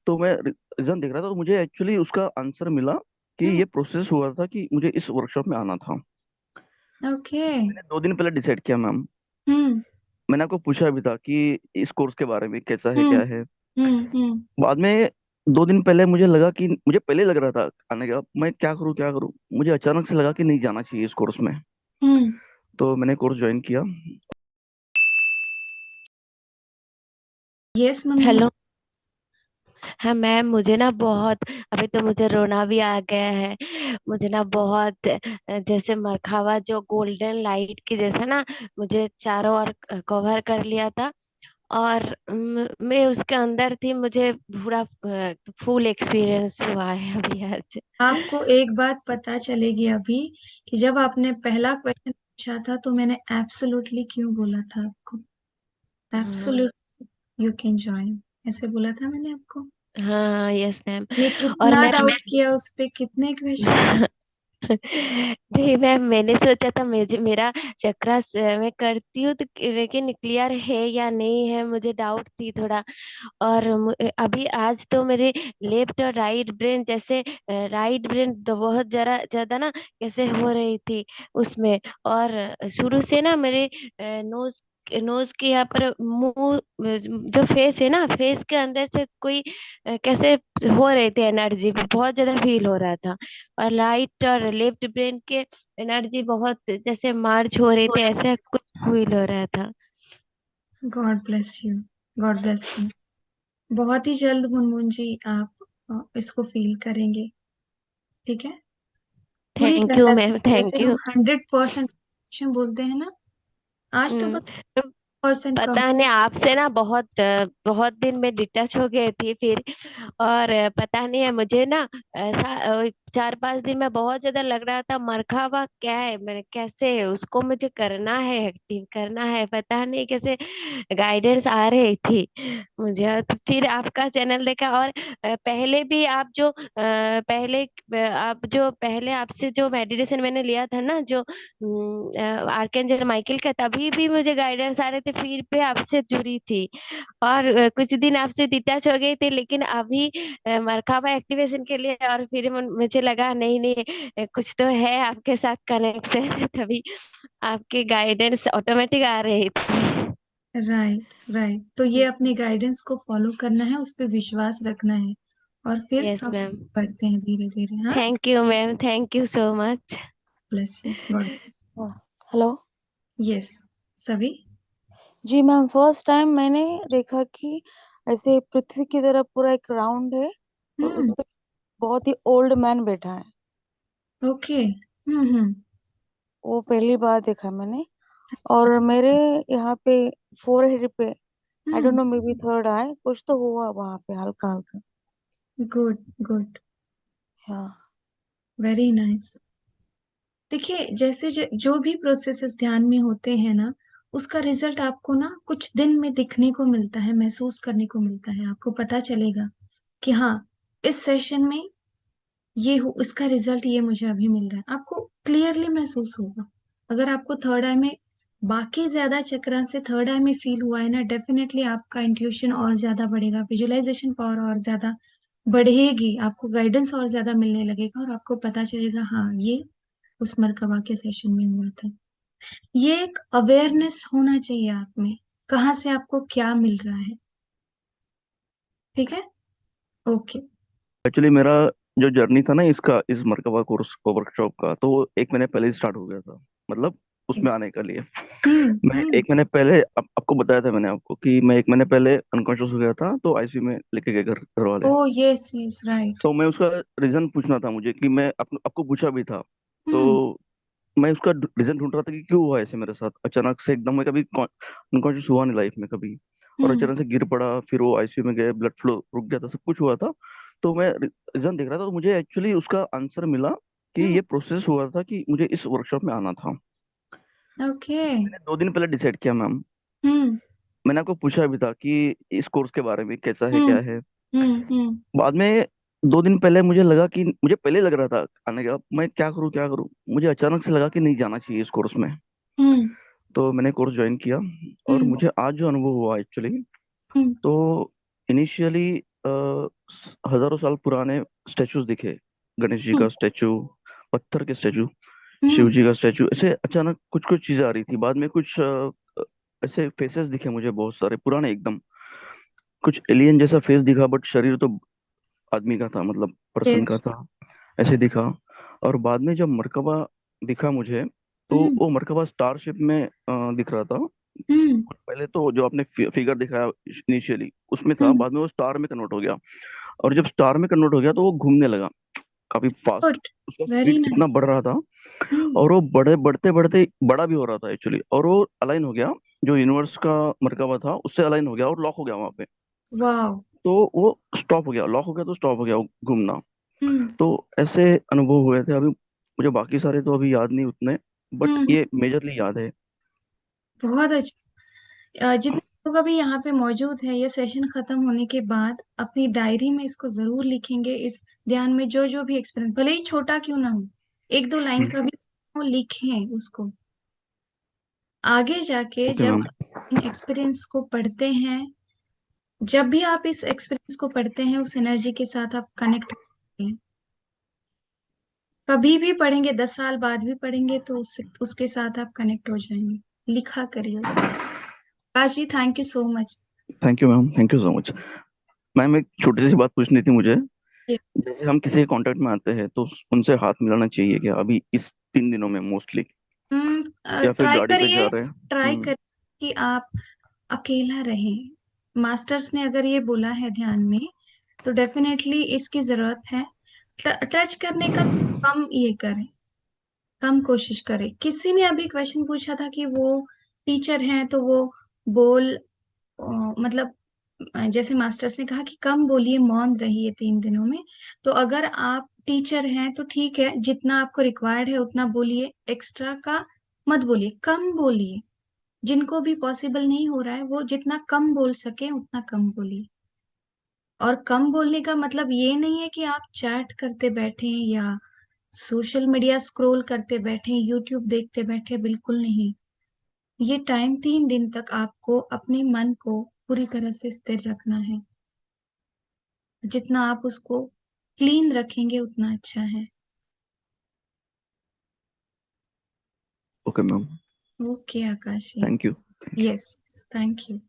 तो मैं रीजन देख रहा था, तो मुझे एक्चुअली उसका आंसर मिला कि हम्म। ये प्रोसेस हुआ था कि मुझे इस वर्कशॉप में आना था। ओके। मैंने 2 दिन पहले डिसाइड किया मैम। हम्म। मैंने आपको पूछा भी था कि इस कोर्स के बारे में कैसा है, हम्म। क्या है। हम्म। बाद में 2 दिन पहले मुझे लगा कि मुझे पहले लग रहा था आने का, मैं क्या करूँ क्या करूँ। मुझे अचानक से लगा कि नहीं जाना चाहिए इस कोर्स में। हम्म। तो मैंने कोर्स ज्वाइन किया। Yes Manmohan hello. जी। हाँ मैम, मुझे ना बहुत, अभी तो मुझे रोना भी आ गया है। मुझे ना बहुत जैसे मरखावा जो गोल्डन लाइट की जैसा ना, मुझे चारों ओर कवर कर लिया था। और मैं उसके अंदर थी। मुझे पूरा फुल एक्सपीरियंस हुआ है अभी आज। आपको एक बात पता चलेगी अभी कि जब आपने पहला क्वेश्चन पूछा था तो मैंने एब्सोल्युटली क्यों बोला था आपको। हाँ। एब्सोल्यूट यू कैन ज्वाइन ऐसे बोला था मैंने आपको। हाँ यस मैम। ने और कितना मैम डाउट किया उस पे, कितने क्वेश्चन। नहीं मैम, मैंने सोचा था मुझे मेरा चक्रा मैं करती हूँ तो लेकिन क्लियर है या नहीं है, मुझे डाउट थी थोड़ा। और अभी आज तो मेरे लेफ्ट और राइट ब्रेन जैसे, राइट ब्रेन तो बहुत जरा ज्यादा ना कैसे हो रही थी उसमें। और शुरू से ना मेरे नोज नोज के यहाँ पर मुंह, जो फेस है ना, फेस के अंदर से कोई कैसे हो रहे थे, एनर्जी बहुत ज्यादा फील हो रहा था। और राइट और लेफ्ट ब्रेन के एनर्जी बहुत जैसे मार्च हो रहे थे, ऐसा कुछ फील हो रहा था। God bless you. God bless you. बहुत ही जल्द मुनमुन जी आप इसको फील करेंगे। ठीक है। पूरी थैंक यू तरह से मैम, जैसे थैंक हम यू। 100% बोलते हैं ना, आज तो बस तो 1% कम। पता नहीं आपसे ना बहुत बहुत दिन में डिटच हो गई थी फिर। और पता नहीं है मुझे ना, ऐसा 4-5 दिन में बहुत ज्यादा लग रहा था मरखावा क्या है, मैंने कैसे उसको मुझे करना है, एक्टिव करना है, पता नहीं कैसे गाइडेंस आ रही थी मुझे। तो फिर आपका चैनल देखा। और पहले भी आप जो आप जो पहले आपसे जो मेडिटेशन मैंने लिया था ना, जो आर्कएंजल माइकल का, तभी भी मुझे गाइडेंस आ रहे थे, फिर भी आपसे जुड़ी थी। और कुछ दिन आपसे डिटैच हो गई थी, लेकिन अभी मरकाबा एक्टिवेशन के लिए, और फिर मुझे लगा नहीं नहीं, कुछ तो है आपके साथ कनेक्शन तभी आपकी गाइडेंस ऑटोमेटिक आ रही थी। राइट राइट, तो ये अपने गाइडेंस को फॉलो करना है, उस पर विश्वास रखना है और फिर यस हम मैम। बढ़ते हैं धीरे धीरे। हाँ। Thank you ma'am, thank you so much. Bless you God. हाँ, हेलो। यस। सभी। जी मैम, फर्स्ट टाइम मैंने देखा कि ऐसे पृथ्वी की तरह पूरा एक राउंड है और उस हम्म। पे बहुत ही ओल्ड मैन बैठा है। ओके। हम्म। वो पहली बार देखा मैंने। और मेरे यहाँ पे फोरहेड पे, I don't hmm. No, maybe third eye कुछ तो हुआ वहां पे हल्का हल्का। Good good. हाँ। Very nice. देखिए जैसे जो भी प्रोसेसेस ध्यान में होते हैं ना, उसका रिजल्ट आपको ना कुछ दिन में दिखने को मिलता है, महसूस करने को मिलता है। आपको पता चलेगा कि हाँ, इस सेशन में ये हो, इसका रिजल्ट ये मुझे अभी मिल रहा है, आपको क्लियरली महसूस होगा। अगर आपको थर्ड आई में बाकी ज्यादा चक्रा से थर्ड आई में फील हुआ है ना, डेफिनेटली आपका इंट्यूशन और ज्यादा बढ़ेगा, विजुअलाइजेशन पावर और ज्यादा बढ़ेगी, आपको गाइडेंस और ज्यादा मिलने लगेगा और आपको पता चलेगा हाँ, ये उस मरकबा के सेशन में हुआ था। ये एक अवेयरनेस होना चाहिए आप में, कहाँ से आपको क्या मिल रहा है। ठीक है। ओके। एक्चुअली मेरा जो जर्नी था ना इसका, इस मरकबा कोर्स वर्कशॉप का, तो वो 1 महीने पहले ही स्टार्ट हो गया था। मतलब उसमें आने के लिए मैं हम्म। 1 महीने पहले आपको बताया था मैंने आपको कि मैं 1 महीने पहले अनकॉन्शियस हो गया था, तो आईसीयू में लेके गए घर वाले। ओ यस यस राइट। तो मैं उसका रीजन पूछना था मुझे कि मैं आपको पूछा भी था। तो हम्म। मैं उसका रीजन ढूंढ रहा था कि क्यों हुआ ऐसे मेरे साथ अचानक से एकदम। मैं कभी अनकॉन्शियस हुआ नहीं लाइफ में कभी। और हम्म। अचानक से गिर पड़ा, फिर वो आईसीयू में गए, ब्लड फ्लो रुक गया था, सब कुछ हुआ था। तो मैं रीजन देख रहा था, तो मुझे एक्चुअली उसका आंसर मिला कि हम्म। ये प्रोसेस हुआ था कि मुझे इस वर्कशॉप में आना था। ओके। मैंने 2 दिन पहले डिसाइड किया मैम। हम्म। मैंने आपको पूछा भी था कि इस कोर्स के बारे में कैसा है, हम्म। क्या है। हम्म। बाद में 2 दिन पहले मुझे लगा कि मुझे पहले लग रहा था आने का, मैं क्या करूँ क्या करूँ। मुझे अचानक से लगा कि नहीं जाना चाहिए इस कोर्स में। हम्म। तो मैंने कोर्स ज्वाइन किया। और हम्म। मुझे आज जो अनुभव हुआ एक्चुअली, हम्म। तो इनिशियली हजारों साल पुराने स्टेचूज दिखे, गणेश जी हम्म का स्टेचू, पत्थर के स्टेचू, शिव हम्म जी का स्टेचू। ऐसे अचानक कुछ कुछ चीजें आ रही थी, बाद में कुछ ऐसे फेसेस दिखे मुझे बहुत सारे पुराने एकदम, कुछ एलियन जैसा फेस दिखा, बट शरीर तो आदमी का था, मतलब पर्सन यस। का था, ऐसे दिखा। और बाद में जब मरकबा दिखा मुझे, तो हम्म वो मरकबा स्टारशिप में दिख रहा था। हम्म पहले तो जो आपने फिगर दिखाया इनिशियली उसमें था, हम्म बाद में वो स्टार में कन्वर्ट हो गया। और जब स्टार में कन्वर्ट हो गया तो वो घूमने लगा काफी फास्ट, गुड। उसका वेरी स्पीड इतना नाइस। बढ़ रहा था। हम्म और वो बड़े बढ़ते बढ़ते बड़ा भी हो रहा था एक्चुअली, और वो अलाइन हो गया, जो यूनिवर्स का मरकबा था उससे अलाइन हो गया और लॉक हो गया वहां पे। वाओ। तो वो स्टॉप हो गया, लॉक हो गया तो स्टॉप हो गया वो घूमना। हम्म तो ऐसे अनुभव हुए थे। अभी मुझे बाकी सारे तो अभी याद नहीं उतने, बट हम्म ये मेजरली याद है। बहुत अच्छा। जितने लोग अभी यहाँ पे मौजूद है, ये सेशन खत्म होने के बाद अपनी डायरी में इसको जरूर लिखेंगे, इस ध्यान में जो जो भी एक्सपीरियंस, भले ही छोटा क्यों ना हो, एक दो लाइन का भी हो, लिखें उसको। आगे जाके ओके जब मैम। इन एक्सपीरियंस को पढ़ते हैं, जब भी आप इस एक्सपीरियंस को पढ़ते हैं, उस एनर्जी के साथ आप कनेक्ट करते हैं। कभी भी पढ़ेंगे, 10 साल बाद भी पढ़ेंगे, तो उसके साथ आप कनेक्ट हो जाएंगे। लिखा करिए उसको। काश जी, thank you so much. Thank you ma'am, thank you so much. Ma'am एक छोटी सी बात पूछनी थी मुझे। जैसे हम किसी कांटेक्ट में आते हैं तो उनसे हाथ मिलाना चाहिए क्या अभी इस 3 दिनों में मोस्टली, या फिर ट्राई गाड़ी पे जा करिए। रहे हैं? ट्राई करिए कि आप अकेला रहें। मास्टर्स ने अगर ये बोला है ध्यान में, तो डेफिनेटली इसकी जरूरत है। टच करने का कम ये करें, कम कोशिश करें। किसी ने अभी क्वेश्चन पूछा था कि वो टीचर हैं तो वो बोल मतलब जैसे मास्टर्स ने कहा कि कम बोलिए, मौन रहिए 3 दिनों में। तो अगर आप टीचर हैं तो ठीक है, जितना आपको रिक्वायर्ड है उतना बोलिए, एक्स्ट्रा का मत बोलिए, कम बोलिए। जिनको भी पॉसिबल नहीं हो रहा है, वो जितना कम बोल सके उतना कम बोलिए। और कम बोलने का मतलब ये नहीं है कि आप चैट करते बैठे या सोशल मीडिया स्क्रॉल करते बैठे, यूट्यूब देखते बैठे, बिल्कुल नहीं। ये टाइम 3 दिन तक आपको अपने मन को पूरी तरह से स्थिर रखना है। जितना आप उसको क्लीन रखेंगे उतना अच्छा है। Okay ma'am, okay Akash ji. Thank you. Yes, thank you.